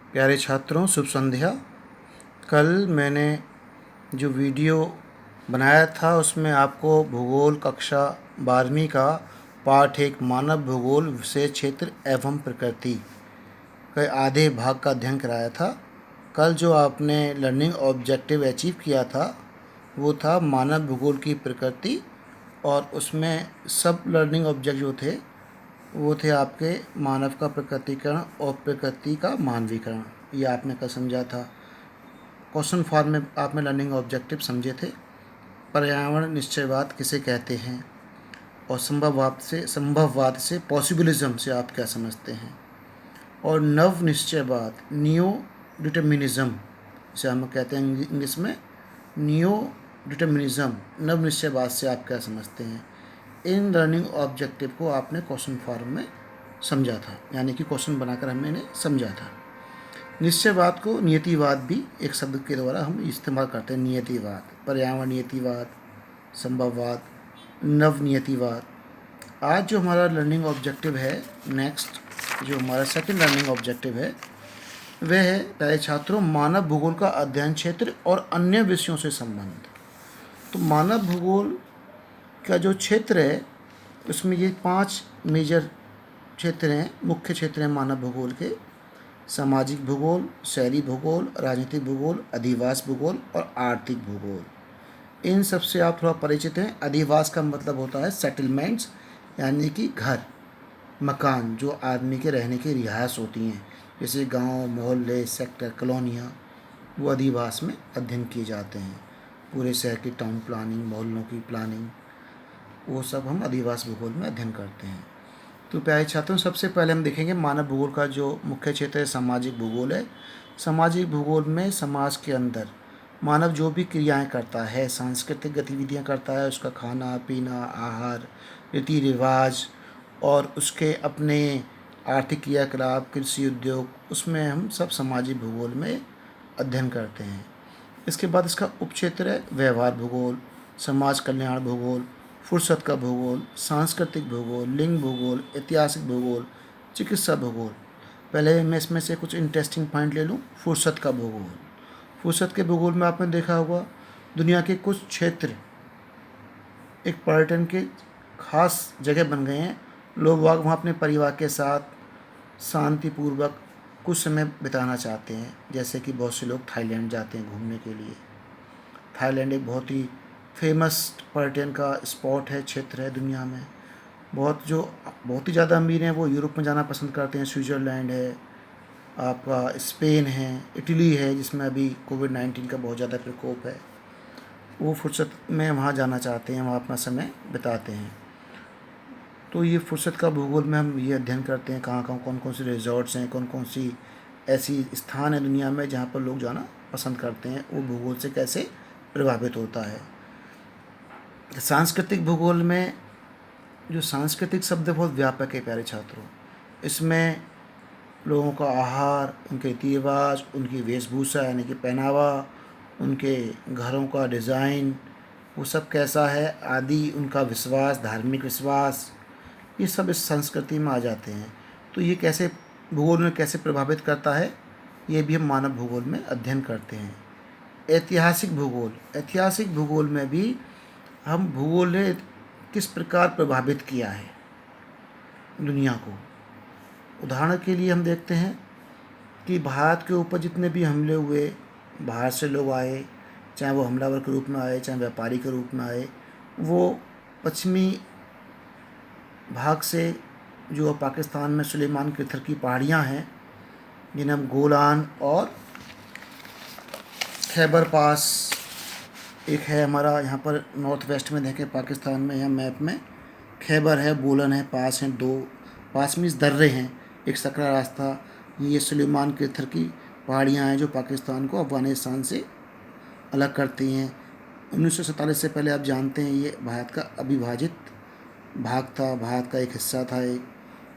प्यारे छात्रों, शुभ संध्या। कल मैंने जो वीडियो बनाया था उसमें आपको भूगोल कक्षा 12वीं का पाठ 1 मानव भूगोल विषय क्षेत्र एवं प्रकृति के आधे भाग का अध्ययन कराया था। कल जो आपने लर्निंग ऑब्जेक्टिव अचीव किया था वो था मानव भूगोल की प्रकृति, और उसमें सब लर्निंग ऑब्जेक्ट जो थे वो थे आपके मानव का प्रकृतिकरण और प्रकृति का मानवीकरण। ये आपने कल समझा था। क्वेश्चन फॉर्म में आपने लर्निंग ऑब्जेक्टिव समझे थे। पर्यावरण निश्चयवाद किसे कहते हैं, और संभववाद से पॉसिबिलिज्म से आप क्या समझते हैं, और नव निश्चयवाद नियो डिटर्मिनिज्म से हम कहते हैं इंग्लिश में नियो डिटर्मिनिज्म, नव निश्चयवाद से आप क्या समझते हैं। इन लर्निंग ऑब्जेक्टिव को आपने क्वेश्चन फॉर्म में समझा था, यानी कि क्वेश्चन बनाकर हमने समझा था। निश्चयवाद को नियतिवाद भी एक शब्द के द्वारा हम इस्तेमाल करते हैं। नियतिवाद, पर्यावरण नियतिवाद, संभववाद, नव नियतिवाद। आज जो हमारा लर्निंग ऑब्जेक्टिव है, नेक्स्ट जो हमारा सेकंड लर्निंग ऑब्जेक्टिव है, वह है प्यारे छात्रों मानव भूगोल का अध्ययन क्षेत्र और अन्य विषयों से संबंध। तो मानव भूगोल का जो क्षेत्र है उसमें ये 5 मेजर क्षेत्र हैं, मुख्य क्षेत्र हैं मानव भूगोल के। सामाजिक भूगोल, शहरी भूगोल, राजनीतिक भूगोल, अधिवास भूगोल और आर्थिक भूगोल। इन सब से आप थोड़ा परिचित हैं। अधिवास का मतलब होता है सेटलमेंट्स, यानी कि घर, मकान जो आदमी के रहने की रिहायश होती हैं, जैसे गांव, मोहल्ले, सेक्टर, कॉलोनियाँ, वो अधिवास में अध्ययन किए जाते हैं। पूरे शहर की टाउन प्लानिंग, मोहल्लों की प्लानिंग, वो सब हम अधिवास भूगोल में अध्ययन करते हैं। तो प्यारे छात्रों, सबसे पहले हम देखेंगे मानव भूगोल का जो मुख्य क्षेत्र है सामाजिक भूगोल है। सामाजिक भूगोल में समाज के अंदर मानव जो भी क्रियाएं करता है, सांस्कृतिक गतिविधियां करता है, उसका खाना पीना, आहार, रीति रिवाज और उसके अपने आर्थिक क्रियाकलाप, कृषि उद्योग, उसमें हम सब सामाजिक भूगोल में अध्ययन करते हैं। इसके बाद इसका उपक्षेत्र है व्यवहार भूगोल, समाज कल्याण भूगोल, फुर्सत का भूगोल, सांस्कृतिक भूगोल, लिंग भूगोल, ऐतिहासिक भूगोल, चिकित्सा भूगोल। पहले मैं इसमें से कुछ इंटरेस्टिंग पॉइंट ले लूँ। फुर्सत का भूगोल, फुर्सत के भूगोल में आपने देखा होगा दुनिया के कुछ क्षेत्र एक पर्यटन के खास जगह बन गए हैं। लोग वहाँ अपने परिवार के साथ शांतिपूर्वक कुछ समय बिताना चाहते हैं, जैसे कि बहुत से लोग थाईलैंड जाते हैं घूमने के लिए। थाईलैंड एक बहुत ही फेमस पर्यटन का स्पॉट है, क्षेत्र है दुनिया में। बहुत ही ज़्यादा अमीर हैं वो यूरोप में जाना पसंद करते हैं। स्विट्ज़रलैंड है, आपका स्पेन है, इटली है, जिसमें अभी कोविड-19 का बहुत ज़्यादा प्रकोप है। वो फुर्सत में वहाँ जाना चाहते हैं, वहाँ अपना समय बिताते हैं। तो ये फुर्सत का भूगोल में हम ये अध्ययन करते हैं कहाँ कहाँ कौन कौन से रिजॉर्ट्स हैं, कौन कौन सी ऐसी स्थान है दुनिया में जहाँ पर लोग जाना पसंद करते हैं, वो भूगोल से कैसे प्रभावित होता है। सांस्कृतिक भूगोल में जो सांस्कृतिक शब्द बहुत व्यापक है प्यारे छात्रों। इसमें लोगों का आहार, उनके रीति रिवाज, उनकी वेशभूषा यानी कि पहनावा, उनके घरों का डिज़ाइन, वो सब कैसा है आदि, उनका विश्वास, धार्मिक विश्वास, ये सब इस संस्कृति में आ जाते हैं। तो ये कैसे भूगोल में कैसे प्रभावित करता है, ये भी हम मानव भूगोल में अध्ययन करते हैं। ऐतिहासिक भूगोल, ऐतिहासिक भूगोल में भी हम भूगोल ने किस प्रकार प्रभावित किया है दुनिया को। उदाहरण के लिए हम देखते हैं कि भारत के ऊपर जितने भी हमले हुए, बाहर से लोग आए, चाहे वो हमलावर के रूप में आए, चाहे व्यापारी के रूप में आए, वो पश्चिमी भाग से जो पाकिस्तान में सुलेमान की थर की पहाड़ियाँ हैं, जिन्हें हम गोलान और खैबर पास, एक है हमारा यहाँ पर नॉर्थ वेस्ट में देखें पाकिस्तान में, यहाँ मैप में खैबर है, बोलन है, पास हैं, दो पास में दर्रे हैं, एक सकरा रास्ता। ये सुलेमान की थर की पहाड़ियाँ हैं जो पाकिस्तान को अफ़गानिस्तान से अलग करती हैं। 1947 से पहले आप जानते हैं ये भारत का अविभाजित भाग था, भारत का एक हिस्सा था एक।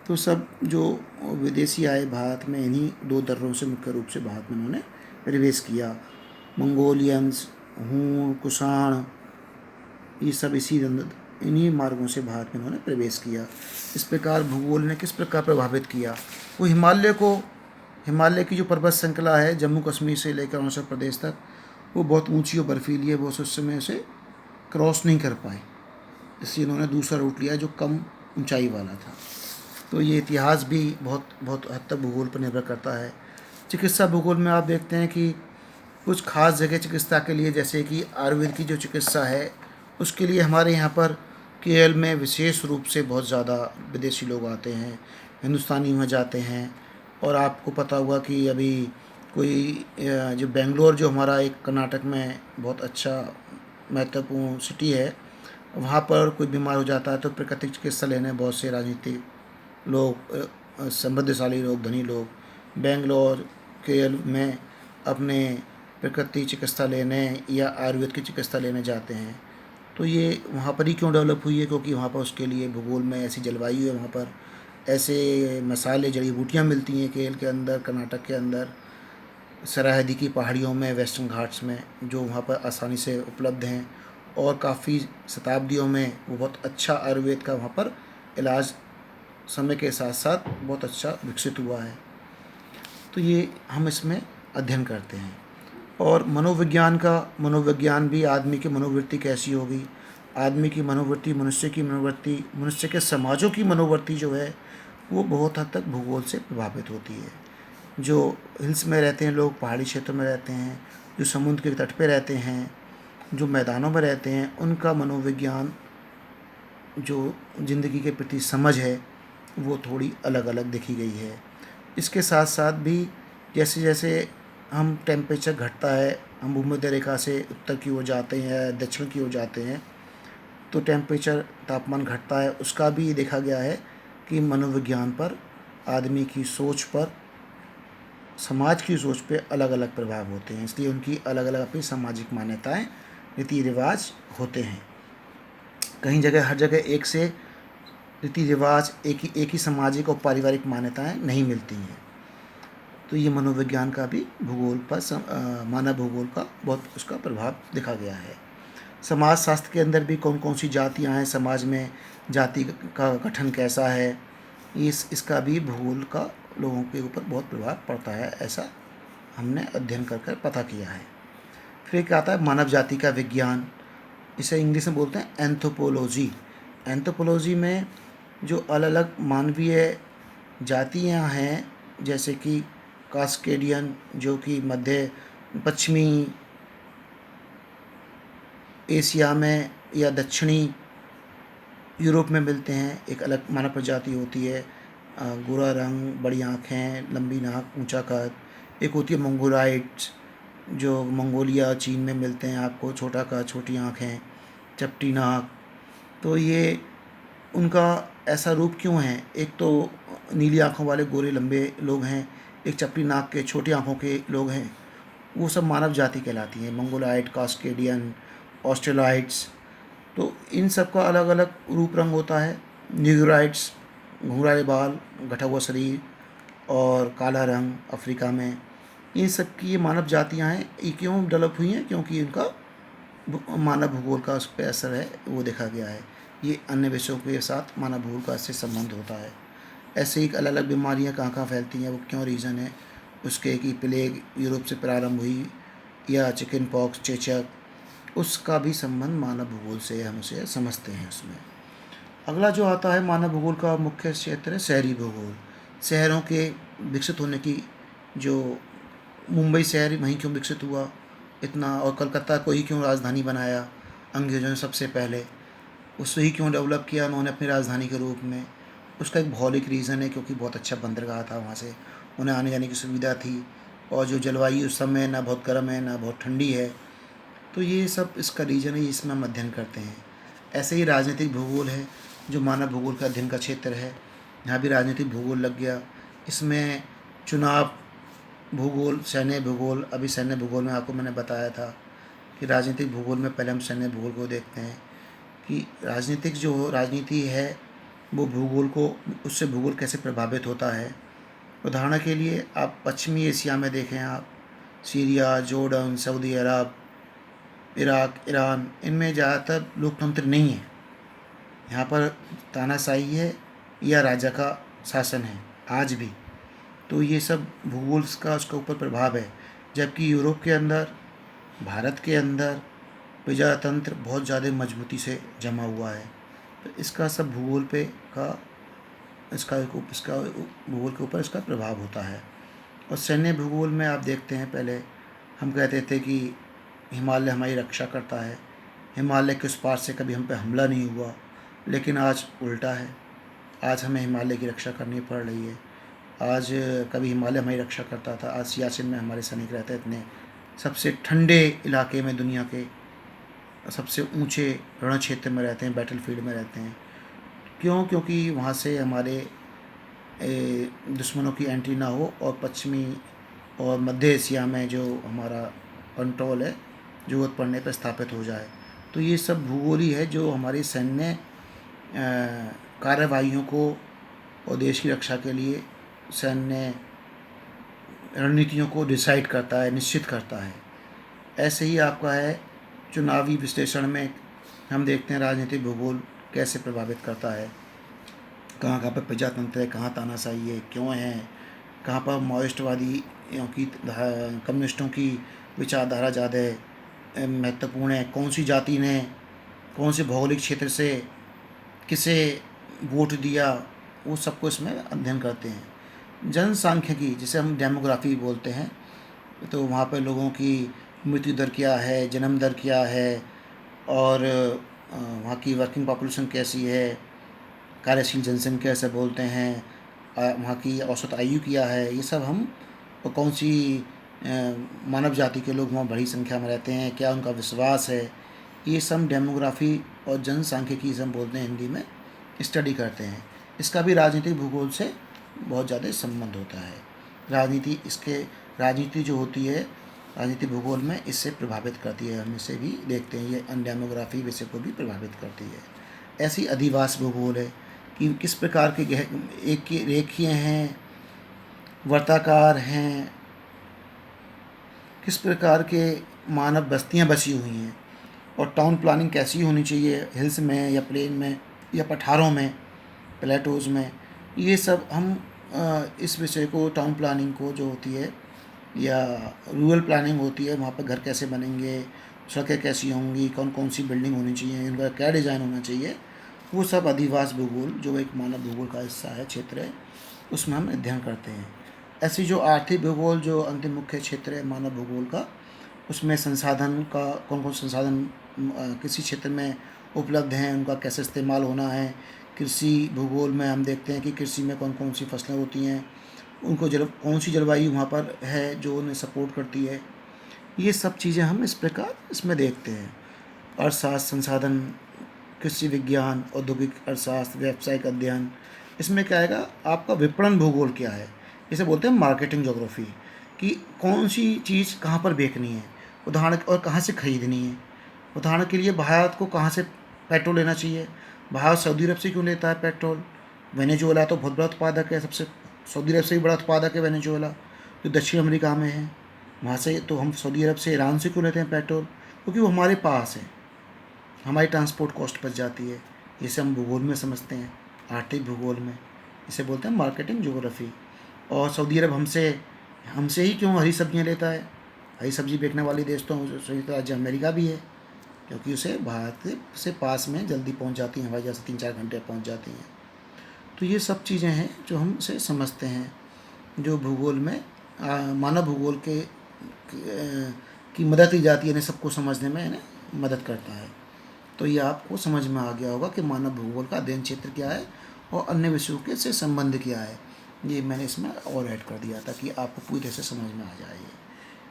तो सब जो विदेशी आए भारत में, इन्हीं दो दर्रों से मुख्य रूप से भारत में उन्होंने प्रवेश किया। मंगोलियंस, हूण, कुषाण, ये सब इन्हीं मार्गों से भारत में उन्होंने प्रवेश किया। इस प्रकार भूगोल ने किस प्रकार प्रभावित किया। वो हिमालय को हिमालय की जो पर्वत श्रृंखला है जम्मू कश्मीर से लेकर अरुणाचल प्रदेश तक, वो बहुत ऊंची और बर्फीली है, वो उस समय उसे क्रॉस नहीं कर पाए, इसलिए उन्होंने दूसरा रूट लिया जो कम ऊंचाई वाला था। तो ये इतिहास भी बहुत बहुत हद तक भूगोल पर निर्भर करता है। चिकित्सा भूगोल में आप देखते हैं कि कुछ खास जगह चिकित्सा के लिए, जैसे कि आयुर्वेद की जो चिकित्सा है उसके लिए हमारे यहाँ पर केरल में विशेष रूप से बहुत ज़्यादा विदेशी लोग आते हैं, हिंदुस्तानी वहाँ जाते हैं। और आपको पता होगा कि अभी कोई जो बेंगलोर, जो हमारा एक कर्नाटक में बहुत अच्छा महत्वपूर्ण सिटी है, वहाँ पर कोई बीमार हो जाता है तो प्राकृतिक चिकित्सा लेने बहुत से राजनीतिक लोग, समृद्धशाली लोग, धनी लोग बेंगलोर केरल में अपने प्राकृतिक चिकित्सा लेने या आयुर्वेद की चिकित्सा लेने जाते हैं। तो ये वहाँ पर ही क्यों डेवलप हुई है, क्योंकि वहाँ पर उसके लिए भूगोल में ऐसी जलवायु है, वहाँ पर ऐसे मसाले जड़ी बूटियाँ मिलती हैं केरल के अंदर, कर्नाटक के अंदर, सरहदी की पहाड़ियों में, वेस्टर्न घाट्स में, जो वहाँ पर आसानी से उपलब्ध हैं। और काफ़ी शताब्दियों में वो बहुत अच्छा आयुर्वेद का वहाँ पर इलाज समय के साथ साथ बहुत अच्छा विकसित हुआ है। तो ये हम इसमें अध्ययन करते हैं। और मनोविज्ञान भी, आदमी की मनोवृत्ति कैसी होगी, आदमी की मनोवृत्ति, मनुष्य की मनोवृत्ति, मनुष्य के समाजों की मनोवृत्ति जो है वो बहुत हद तक भूगोल से प्रभावित होती है। जो हिल्स में रहते हैं लोग, पहाड़ी क्षेत्रों में रहते हैं, जो समुद्र के तट पे रहते हैं, जो मैदानों में रहते हैं, उनका मनोविज्ञान, जो ज़िंदगी के प्रति समझ है, वो थोड़ी अलग अलग देखी गई है। इसके साथ साथ भी जैसे जैसे हम टेम्परेचर घटता है, हम भूमध्य रेखा से उत्तर की ओर जाते हैं या दक्षिण की ओर जाते हैं, तो टेम्परेचर, तापमान घटता है, उसका भी देखा गया है कि मनोविज्ञान पर, आदमी की सोच पर, समाज की सोच पे अलग अलग प्रभाव होते हैं। इसलिए उनकी अलग अलग अपनी सामाजिक मान्यताएं, रीति रिवाज होते हैं। कहीं जगह, हर जगह एक से रीति रिवाज, एक ही सामाजिक और पारिवारिक मान्यताएं नहीं मिलती हैं। तो ये मनोविज्ञान का भी भूगोल पर, मानव भूगोल का बहुत उसका प्रभाव देखा गया है। समाज शास्त्र के अंदर भी कौन कौन सी जातियाँ हैं, समाज में जाति का गठन कैसा है, इसका भी भूगोल का लोगों के ऊपर बहुत प्रभाव पड़ता है, ऐसा हमने अध्ययन कर कर पता किया है। फिर एक आता है मानव जाति का विज्ञान, इसे इंग्लिश में बोलते हैं एंथ्रोपोलॉजी। एंथ्रोपोलॉजी में जो अलग अलग मानवीय जातियाँ हैं, जैसे कि कास्केडियन, जो कि मध्य पश्चिमी एशिया में या दक्षिणी यूरोप में मिलते हैं, एक अलग मानव प्रजाति होती है, गोरा रंग, बड़ी आँखें, लंबी नाक, ऊंचा कद। एक होती है मंगोलाइट्स, जो मंगोलिया, चीन में मिलते हैं, आपको छोटा कद, छोटी आँखें, चपटी नाक। तो ये उनका ऐसा रूप क्यों है, एक तो नीली आँखों वाले गोरे लंबे लोग हैं, एक चपटी नाक के छोटी आँखों के लोग हैं, वो सब मानव जाति कहलाती हैं, मंगोलाइट, कास्केडियन, ऑस्ट्रेलॉइड्स। तो इन सब का अलग अलग रूप रंग होता है। न्यूराइट्स, घुंघराले बाल, गठा हुआ शरीर और काला रंग अफ्रीका में। इन सब की ये मानव जातियाँ हैं। ये क्यों डेवलप हुई हैं, क्योंकि इनका मानव भूगोल का उस पर असर है, वो देखा गया है। ये अन्य विषयों के साथ मानव भूगोल का इससे संबंध होता है। ऐसे ही अलग अलग बीमारियाँ कहाँ कहाँ फैलती हैं, वो क्यों रीज़न है उसके, कि प्लेग यूरोप से प्रारंभ हुई या चिकन पॉक्स, चेचक, उसका भी संबंध मानव भूगोल से हम उसे समझते हैं उसमें। अगला जो आता है मानव भूगोल का मुख्य क्षेत्र है शहरी भूगोल। शहरों के विकसित होने की, जो मुंबई शहर वहीं क्यों विकसित हुआ इतना, और कलकत्ता को ही क्यों राजधानी बनाया अंग्रेज़ों ने सबसे पहले, उससे ही क्यों डेवलप किया उन्होंने अपनी राजधानी के रूप में, उसका एक भौगोलिक रीज़न है, क्योंकि बहुत अच्छा बंदरगाह था, वहाँ से उन्हें आने जाने की सुविधा थी। और जो जलवायु उस समय ना बहुत गर्म है ना बहुत ठंडी है, तो ये सब इसका रीजन है, इसमें हम अध्ययन करते हैं। ऐसे ही राजनीतिक भूगोल है, जो मानव भूगोल का अध्ययन का क्षेत्र है। यहाँ भी राजनीतिक भूगोल लग गया। इसमें चुनाव भूगोल, सैन्य भूगोल, अभी सैन्य भूगोल में आपको मैंने बताया था कि राजनीतिक भूगोल में पहले हम सैन्य भूगोल को देखते हैं कि राजनीतिक जो राजनीति है वो भूगोल को, उससे भूगोल कैसे प्रभावित होता है। उदाहरण के लिए आप पश्चिमी एशिया में देखें, आप सीरिया, जॉर्डन, सऊदी अरब, इराक, ईरान, इनमें ज़्यादातर लोकतंत्र नहीं है। यहाँ पर तानाशाही है या राजा का शासन है आज भी। तो ये सब भूगोल का उसके ऊपर प्रभाव है। जबकि यूरोप के अंदर, भारत के अंदर प्रजातंत्र बहुत ज़्यादा मजबूती से जमा हुआ है। तो इसका सब भूगोल पे का इसका भूगोल के ऊपर इसका प्रभाव होता है। और सैन्य भूगोल में आप देखते हैं, पहले हम कहते थे कि हिमालय हमारी रक्षा करता है, हिमालय के उस पार से कभी हम पे हमला नहीं हुआ, लेकिन आज उल्टा है। आज हमें हिमालय की रक्षा करनी पड़ रही है। आज कभी हिमालय हमारी रक्षा करता था, आज सियाचिन में हमारे सैनिक रहते हैं, इतने सबसे ठंडे इलाके में, दुनिया के सबसे ऊंचे रण क्षेत्र में रहते हैं, बैटल फील्ड में रहते हैं। क्यों? क्योंकि वहाँ से हमारे दुश्मनों की एंट्री ना हो और पश्चिमी और मध्य एशिया में जो हमारा कंट्रोल है, ज़रूरत पड़ने पर स्थापित हो जाए। तो ये सब भूगोल ही है जो हमारी सैन्य कार्यवाहियों को और देश की रक्षा के लिए सैन्य रणनीतियों को डिसाइड करता है, निश्चित करता है। ऐसे ही आपका है चुनावी विश्लेषण में हम देखते हैं राजनीतिक भूगोल कैसे प्रभावित करता है। कहाँ कहाँ पर प्रजातंत्र है, कहाँ तानाशाही है, क्यों है, कहाँ पर माओइस्टवादियों की कम्युनिस्टों की विचारधारा ज़्यादा महत्वपूर्ण है, कौन सी जाति ने कौन से भौगोलिक क्षेत्र से किसे वोट दिया, वो सबको इसमें अध्ययन करते हैं। जनसांख्यिकी, जिसे हम डेमोग्राफी बोलते हैं, तो वहाँ पर लोगों की मृत्यु दर क्या है, जन्म दर क्या है, और वहाँ की वर्किंग पॉपुलेशन कैसी है, कार्यशील जनसंख्या कैसे बोलते हैं, वहाँ की औसत आयु क्या है, ये सब हम, और कौन सी मानव जाति के लोग वहाँ बड़ी संख्या में रहते हैं, क्या उनका विश्वास है, ये सब डेमोग्राफी और जनसांख्यिकी से हम बोलते हैं हिंदी में, स्टडी करते हैं। इसका भी राजनीतिक भूगोल से बहुत ज़्यादा संबंध होता है। राजनीति जो होती है राजनीतिक भूगोल में, इससे प्रभावित करती है। हम इसे भी देखते हैं, ये डेमोग्राफी विषय को भी प्रभावित करती है। ऐसी अधिवास भूगोल है कि किस प्रकार के एक रेखीय हैं, वर्ताकार हैं, किस प्रकार के मानव बस्तियां बसी हुई हैं, और टाउन प्लानिंग कैसी होनी चाहिए, हिल्स में या प्लेन में या पठारों में, प्लेटोज़ में। ये सब हम इस विषय को, टाउन प्लानिंग को जो होती है या रूरल प्लानिंग होती है, वहाँ पर घर कैसे बनेंगे, सड़कें कैसी होंगी, कौन कौन सी बिल्डिंग होनी चाहिए, इनका क्या डिज़ाइन होना चाहिए, वो सब अधिवास भूगोल जो एक मानव भूगोल का हिस्सा है, क्षेत्र है, उसमें हम अध्ययन करते हैं। ऐसी जो आर्थिक भूगोल जो अंतिम मुख्य क्षेत्र है मानव भूगोल का, उसमें संसाधन का, कौन कौन संसाधन किसी क्षेत्र में उपलब्ध हैं, उनका कैसे इस्तेमाल होना है। कृषि भूगोल में हम देखते हैं कि कृषि में कौन कौन सी फसलें होती हैं, उनको कौन सी जलवायु वहाँ पर है जो उन्हें सपोर्ट करती है। ये सब चीज़ें हम इस प्रकार इसमें देखते हैं। अर्थशास्त्र, संसाधन, कृषि विज्ञान, औद्योगिक अर्थशास्त्र, व्यावसायिक अध्ययन, इसमें क्या आएगा, आपका विपणन भूगोल क्या है, इसे बोलते हैं मार्केटिंग ज्योग्राफी, कि कौन सी चीज़ कहाँ पर बेचनी है, उदाहरण, और कहाँ से ख़रीदनी है। उदाहरण के लिए भारत को कहाँ से पेट्रोल लेना चाहिए। भारत सऊदी अरब से क्यों लेता है पेट्रोल? वेनेजुएला तो बहुत बड़ा उत्पादक है, सबसे सऊदी अरब से भी बड़ा उत्पादक है वेनेजुएला, जो दक्षिण अमेरिका में है। वहाँ से तो हम सऊदी अरब से, ईरान से क्यों लेते हैं पेट्रोल? क्योंकि वो हमारे पास है, हमारी ट्रांसपोर्ट कॉस्ट बच जाती है। इसे हम भूगोल में समझते हैं, आर्थिक भूगोल में, इसे बोलते हैं मार्केटिंग ज्योग्राफी। और सऊदी अरब हमसे ही क्यों हरी सब्जियाँ लेता है? हरी सब्जी बेचने वाली देश तो संयुक्त राज्य अमेरिका भी है, क्योंकि उसे भारत से पास में जल्दी पहुंच जाती हैं, हवाई जहाज़ से 3-4 घंटे पहुंच जाती हैं। तो ये सब चीज़ें हैं जो हम इसे समझते हैं, जो भूगोल में मानव भूगोल की मदद ली जाती है, इन्हें सबको समझने में इन्हें मदद करता है। तो ये आपको समझ में आ गया होगा कि मानव भूगोल का अध्ययन क्षेत्र क्या है और अन्य विषयों के से संबंध क्या है। ये मैंने इसमें और ऐड कर दिया ताकि आपको पूरी तरह से समझ में आ जाए।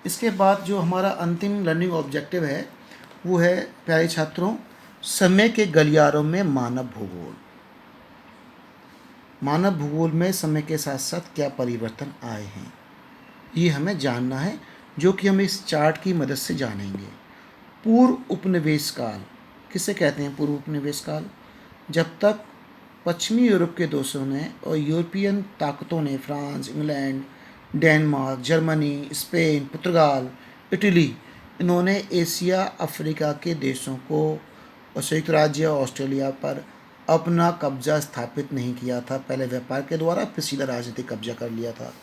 इसके बाद जो हमारा अंतिम लर्निंग ऑब्जेक्टिव है वो है, प्यारे छात्रों, समय के गलियारों में मानव भूगोल। मानव भूगोल में समय के साथ साथ क्या परिवर्तन आए हैं, ये हमें जानना है, जो कि हम इस चार्ट की मदद से जानेंगे। पूर्व उपनिवेश काल किसे कहते हैं? पूर्व उपनिवेश काल, जब तक पश्चिमी यूरोप के देशों ने और यूरोपियन ताकतों ने, France, England, Denmark, Germany, Spain, पुर्तगाल, इटली, इन्होंने एशिया, अफ्रीका के देशों को और संयुक्त राज्य ऑस्ट्रेलिया पर अपना कब्जा स्थापित नहीं किया था। पहले व्यापार के द्वारा, फिर सीधा राजनीतिक कब्जा कर लिया था।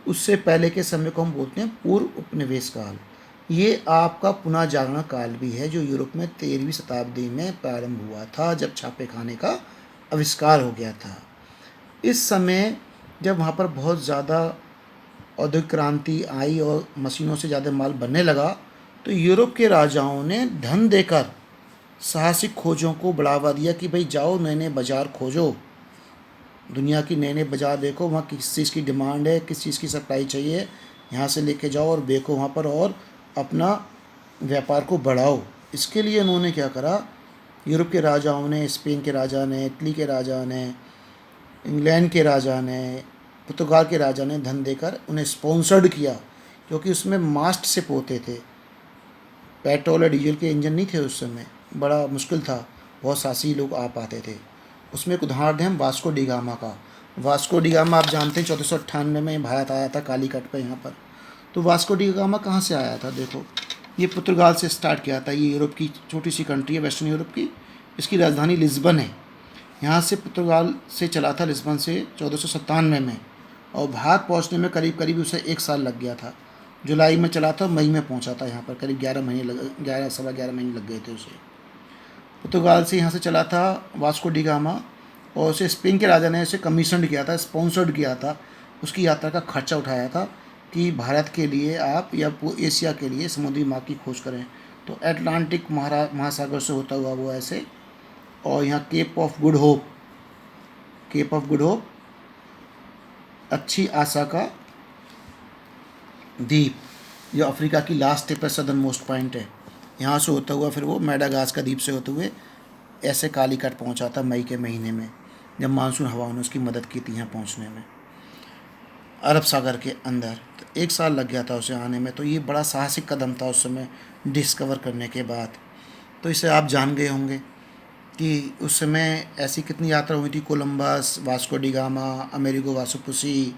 उससे पहले के समय को हम बोलते हैं पूर्व उपनिवेश काल। ये आपका पुनः जागरण काल भी है जो यूरोप में 13वीं शताब्दी में प्रारंभ हुआ था, जब छापे खाने का आविष्कार हो गया था। इस समय जब वहाँ पर बहुत ज़्यादा औद्योगिक क्रांति आई और मशीनों से ज़्यादा माल बनने लगा, तो यूरोप के राजाओं ने धन देकर साहसिक खोजों को बढ़ावा दिया कि भाई जाओ नए नए बाज़ार खोजो, दुनिया की नए नए बाज़ार देखो, वहाँ किस चीज़ की डिमांड है, किस चीज़ की सप्लाई चाहिए, यहाँ से लेके जाओ और बेचो वहाँ पर और अपना व्यापार को बढ़ाओ। इसके लिए उन्होंने क्या करा, यूरोप के राजाओं ने, स्पेन के राजा ने, इटली के राजा ने, इंग्लैंड के राजा ने, पुर्तगाल के राजा ने धन देकर उन्हें स्पॉन्सर्ड किया, क्योंकि उसमें मास्ट शिप होते थे। पेट्रोल और डीजल के इंजन नहीं थे उस समय, बड़ा मुश्किल था, बहुत साहसी लोग आ पाते थे। उसमें एक उदाहरण है वास्को डी गामा का। वास्को डी गामा आप जानते हैं 1498 में भारत आया था कालीकट पे यहाँ पर। तो वास्को डी गामा कहाँ से आया था? देखो, ये पुर्तगाल से स्टार्ट किया था। ये यूरोप की छोटी सी कंट्री है, वेस्टर्न यूरोप की। इसकी राजधानी लिस्बन है। यहाँ से पुर्तगाल से चला था लिस्बन से 1497 में, और भारत पहुँचने में करीब करीब उसे 1 साल लग गया था। जुलाई में चला था, मई में पहुँचा था यहाँ पर। करीब 11 सवा 11 महीने लग गए थे उसे। पुर्तगाल से यहाँ से चला था वास्को डी गामा, और उसे स्पेन के राजा ने उसे कमीशनड किया था, स्पॉन्सर्ड किया था, उसकी यात्रा का खर्चा उठाया था कि भारत के लिए आप या एशिया के लिए समुद्री मार्ग की खोज करें। तो अटलांटिक महासागर से होता हुआ वो ऐसे, और यहाँ केप ऑफ गुड होप अच्छी आशा का द्वीप, जो अफ्रीका की लास्ट टिप है, सदर्न मोस्ट पॉइंट है, यहाँ से होता हुआ फिर वो मेडागास्कर द्वीप से होते हुए ऐसे कालीकट पहुँचा था मई के महीने में, जब मानसून हवाओं ने उसकी मदद की थी यहाँ पहुँचने में, अरब सागर के अंदर। तो 1 साल लग गया था उसे आने में। तो ये बड़ा साहसिक कदम था उस समय डिस्कवर करने के बाद। तो इसे आप जान गए होंगे कि उस समय ऐसी कितनी यात्रा हुई थी। Columbus, Vasco da Gama, Amerigo Vespucci,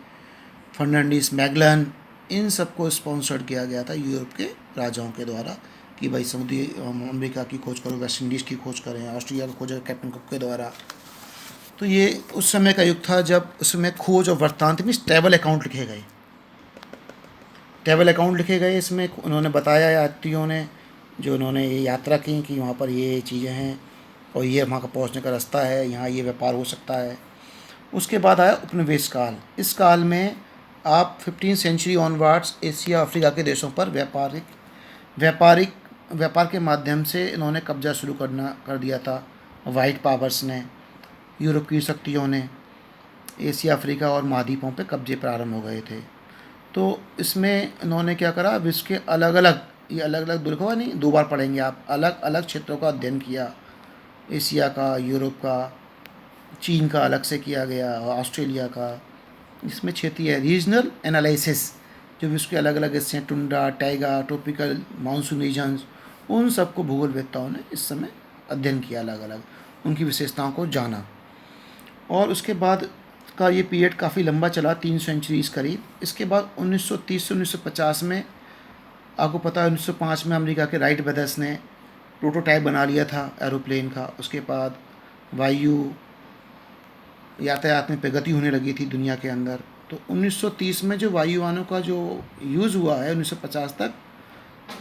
Fernandes Magellan, इन सबको स्पॉन्सर्ड किया गया था यूरोप के राजाओं के द्वारा कि भाई समुद्री अमेरिका की खोज करो, वेस्ट इंडीज़ की खोज करें, ऑस्ट्रेलिया की खोज करें कैप्टन कुक के द्वारा। तो ये उस समय का युग था जब उसमें खोज और वृत्तांत मीन्स ट्रैवल अकाउंट लिखे गए। इसमें उन्होंने बताया यात्रियों ने, जो उन्होंने ये यात्रा की, कि वहाँ पर ये चीज़ें हैं और ये वहाँ का पहुँचने का रास्ता है, यहाँ ये व्यापार हो सकता है। उसके बाद आया उपनिवेश काल। इस काल में आप 15वीं सेंचुरी ऑनवर्ड्स एशिया अफ्रीका के देशों पर व्यापार के माध्यम से इन्होंने कब्जा शुरू कर दिया था। वाइट पावर्स ने, यूरोप की शक्तियों ने एशिया अफ्रीका और महाद्वीपों पे कब्जे प्रारंभ हो गए थे। तो इसमें इन्होंने क्या करा, विश्व के अलग अलग दुर्गों नहीं, 2 बार पढ़ेंगे आप, अलग अलग क्षेत्रों का अध्ययन किया। एशिया का, यूरोप का, चीन का अलग से किया गया, और ऑस्ट्रेलिया का। इसमें क्षेत्रीय है रीजनल एनालिसिस, जो विश्व के अलग अलग हिस्से हैं, tundra, taiga, tropical, monsoon regions, उन सबको भूगोलवेत्ताओं ने इस समय अध्ययन किया, अलग अलग उनकी विशेषताओं को जाना। और उसके बाद का ये पीरियड काफ़ी लंबा चला, 3 सेंचुरीज़ करीब। इसके बाद 1930 से 1950 में, आपको पता है 1905 में अमेरिका के राइट ब्रदर्स ने प्रोटोटाइप बना लिया था एरोप्लेन का। उसके बाद वायु यातायात में प्रगति होने लगी थी दुनिया के अंदर। तो 1930 में जो वायुयानों का जो यूज़ हुआ है 1950 तक,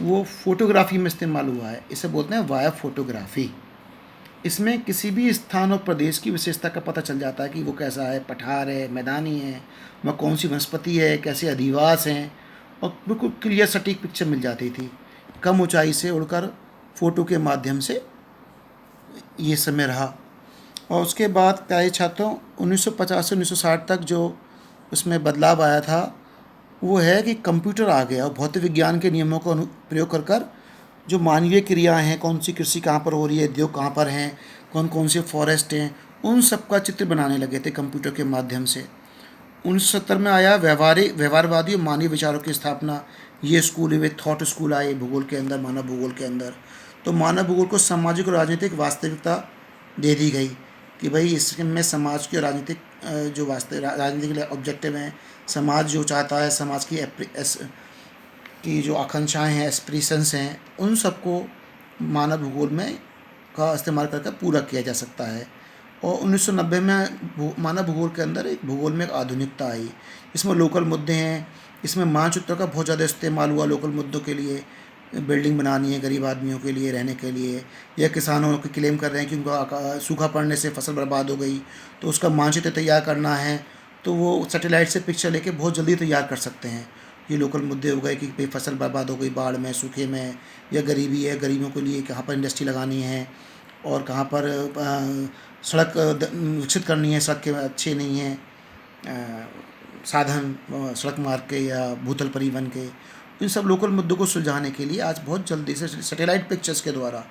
वो फोटोग्राफी में इस्तेमाल हुआ है। इसे बोलते हैं वाया फोटोग्राफी। इसमें किसी भी स्थान और प्रदेश की विशेषता का पता चल जाता है कि वो कैसा है, पठार है, मैदानी है, वहाँ कौन सी वनस्पति है, कैसे अधिवास हैं, और बिल्कुल क्लियर सटीक पिक्चर मिल जाती थी। कम ऊंचाई से उड़कर फ़ोटो के माध्यम से ये समय रहा। और उसके बाद प्यारे छात्रों 1950 से 1960 तक जो उसमें बदलाव आया था, वो है कि कंप्यूटर आ गया और भौतिक विज्ञान के नियमों का प्रयोग कर जो मानवीय क्रियाएं हैं, कौन सी कृषि कहाँ पर हो रही है, उद्योग कहाँ पर हैं, कौन कौन से फॉरेस्ट हैं, उन सब का चित्र बनाने लगे थे कंप्यूटर के माध्यम से। 1970 में आया व्यवहारवादी और मानवीय विचारों की स्थापना। ये स्कूल हुए, थॉट स्कूल आए भूगोल के अंदर, मानव भूगोल के अंदर। तो मानव भूगोल को सामाजिक और राजनीतिक वास्तविकता दे दी गई कि भाई इसमें समाज की और राजनीतिक जो राजनीतिक ऑब्जेक्टिव हैं, समाज जो चाहता है, समाज की जो आकांक्षाएं हैं, एस्पिरेशंस हैं, उन सबको मानव भूगोल में का इस्तेमाल करके पूरा किया जा सकता है। और 1990 में मानव भूगोल के अंदर एक भूगोल में एक आधुनिकता आई। इसमें लोकल मुद्दे हैं, इसमें मानचित्र का बहुत ज़्यादा इस्तेमाल हुआ लोकल मुद्दों के लिए। बिल्डिंग बनानी है गरीब आदमियों के लिए रहने के लिए, या किसानों की क्लेम कर रहे हैं कि उनका सूखा पड़ने से फसल बर्बाद हो गई, तो उसका मानचित्र तैयार करना है, तो वो सैटेलाइट से पिक्चर लेके बहुत जल्दी तैयार कर सकते हैं। ये लोकल मुद्दे हो गए कि भाई फसल बर्बाद हो गई बाढ़ में, सूखे में, या गरीबी है, गरीबों के लिए कहाँ पर इंडस्ट्री लगानी है, और कहाँ पर सड़क विकसित करनी है, सड़क के अच्छे नहीं हैं साधन, सड़क मार्ग के या भूतल परिवहन के। इन सब लोकल मुद्दों को सुलझाने के लिए आज बहुत जल्दी से सैटेलाइट पिक्चर्स के द्वारा